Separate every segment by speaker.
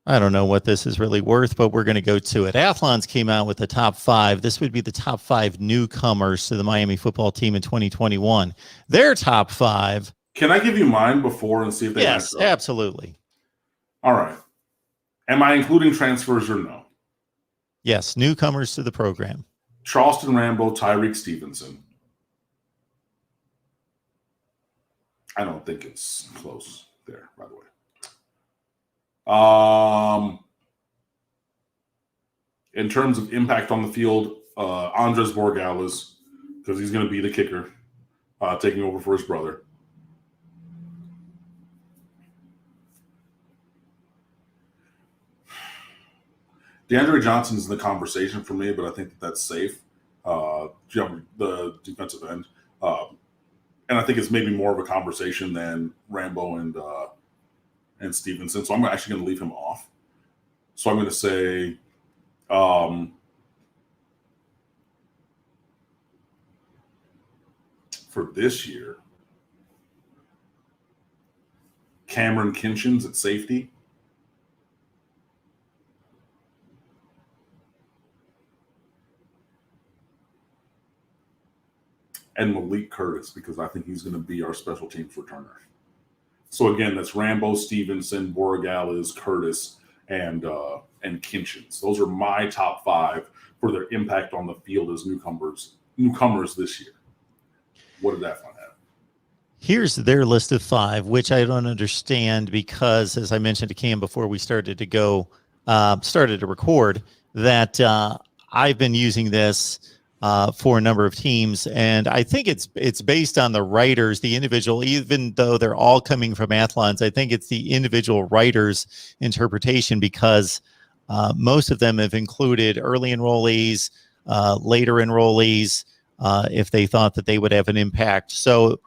Speaker 1: I don't know what this is really worth, but we're going to go to it. Athlons came out with the top 5. This would be the top 5 newcomers to the Miami football team in 2021. Their top 5.
Speaker 2: Can I give you mine before and see if they
Speaker 1: Yes, absolutely.
Speaker 2: All right. Am I including transfers or no?
Speaker 1: Yes, newcomers to the program.
Speaker 2: Charleston Rambo, Tyreek Stevenson. I don't think it's close there, by the way. In terms of impact on the field, Andres Borregales, because he's going to be the kicker, taking over for his brother. DeAndre Johnson's in the conversation for me, but I think that's safe. The defensive end. And I think it's maybe more of a conversation than Rambo and Stevenson. So I'm actually going to leave him off. So I'm going to say for this year, Cameron Kinchins at safety. And Malik Curtis, because I think he's going to be our special teams returner. So again, that's Rambo, Stevenson, Borregales, Curtis, and Kinchins. Those are my top 5 for their impact on the field as newcomers this year. What did that find out?
Speaker 1: Here's their list of 5, which I don't understand because, as I mentioned to Cam before we started to record, that I've been using this for a number of teams, and I think it's based on the writers, the individual, even though they're all coming from Athlons. I think it's the individual writers' interpretation because most of them have included early enrollees, later enrollees, if they thought that they would have an impact. So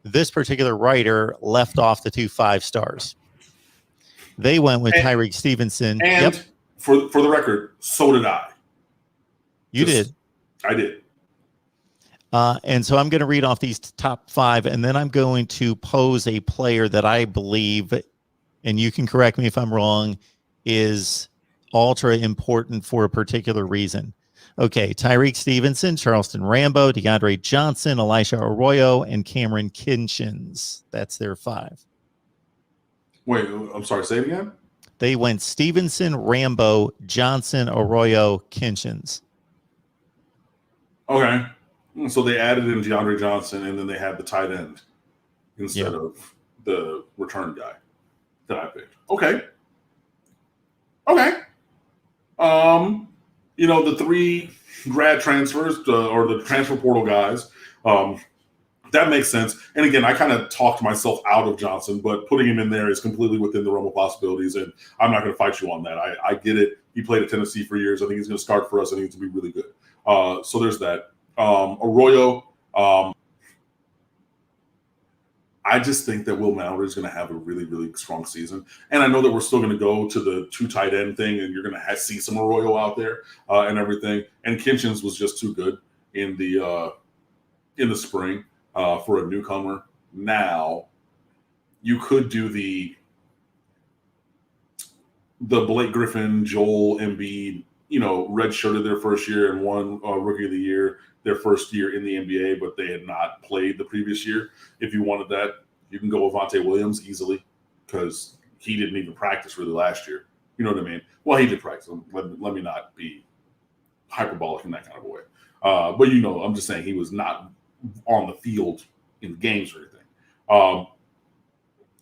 Speaker 1: this particular writer left off the 2 5-stars. They went with Tyreek Stevenson.
Speaker 2: And for the record, so did I.
Speaker 1: You did.
Speaker 2: I did.
Speaker 1: And so I'm going to read off these top 5, and then I'm going to pose a player that I believe, and you can correct me if I'm wrong, is ultra important for a particular reason. Okay, Tyreek Stevenson, Charleston Rambo, DeAndre Johnson, Elisha Arroyo, and Cameron Kinchins. That's their 5.
Speaker 2: Wait, I'm sorry, say it again?
Speaker 1: They went Stevenson, Rambo, Johnson, Arroyo, Kinchins.
Speaker 2: Okay. So they added in DeAndre Johnson, and then they had the tight end instead of the return guy that I picked. Okay. The 3 grad transfers or the transfer portal guys, that makes sense. And again, I kind of talked myself out of Johnson, but putting him in there is completely within the realm of possibilities, and I'm not going to fight you on that. I get it. He played at Tennessee for years. I think he's going to start for us. I think he's going to be really good. So there's that. Arroyo, I just think that Will Mallory is going to have a really, really strong season. And I know that we're still going to go to the 2 tight end thing, and you're going to see some Arroyo out there and everything. And Kinchins was just too good in the spring for a newcomer. Now, you could do the Blake Griffin, Joel Embiid, redshirted their first year and won Rookie of the Year their first year in the NBA, but they had not played the previous year. If you wanted that, you can go with Vontae Williams easily because he didn't even practice really last year. You know what I mean? Well, he did practice. Let me not be hyperbolic in that kind of a way. But I'm just saying he was not on the field in games or anything.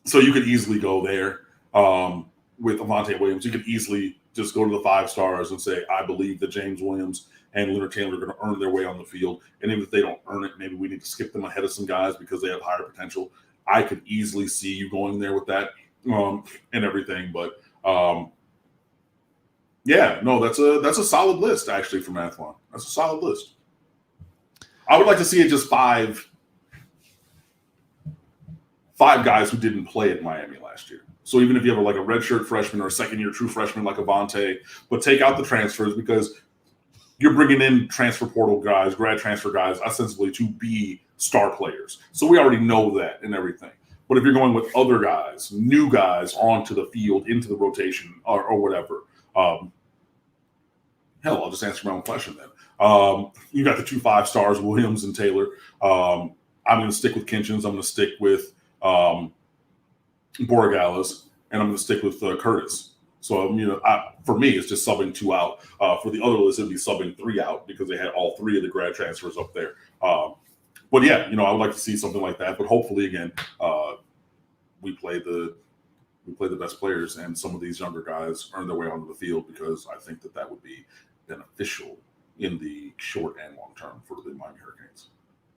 Speaker 2: So you could easily go there with Vontae Williams. You could easily just go to the 5 stars and say, I believe that James Williams and Leonard Taylor are going to earn their way on the field. And even if they don't earn it, maybe we need to skip them ahead of some guys because they have higher potential. I could easily see you going there with that and everything. But that's a solid list actually from Athlon. That's a solid list. I would like to see it just 5 guys who didn't play at Miami last year. So even if you have a redshirt freshman or a second-year true freshman like Avante, but take out the transfers because you're bringing in transfer portal guys, grad transfer guys, ostensibly to be star players. So we already know that and everything. But if you're going with other guys, new guys onto the field, into the rotation, or whatever, hell, I'll just answer my own question then. You got the 2 5-stars, Williams and Taylor. I'm going to stick with Kinchins. I'm going to stick with Borregales, and I'm going to stick with Curtis. So, for me, it's just subbing 2 out. For the other list, it'd be subbing 3 out because they had all 3 of the grad transfers up there. But yeah, I would like to see something like that. But hopefully, again, we play the best players, and some of these younger guys earn their way onto the field, because I think that would be beneficial in the short and long term for the Miami Hurricanes.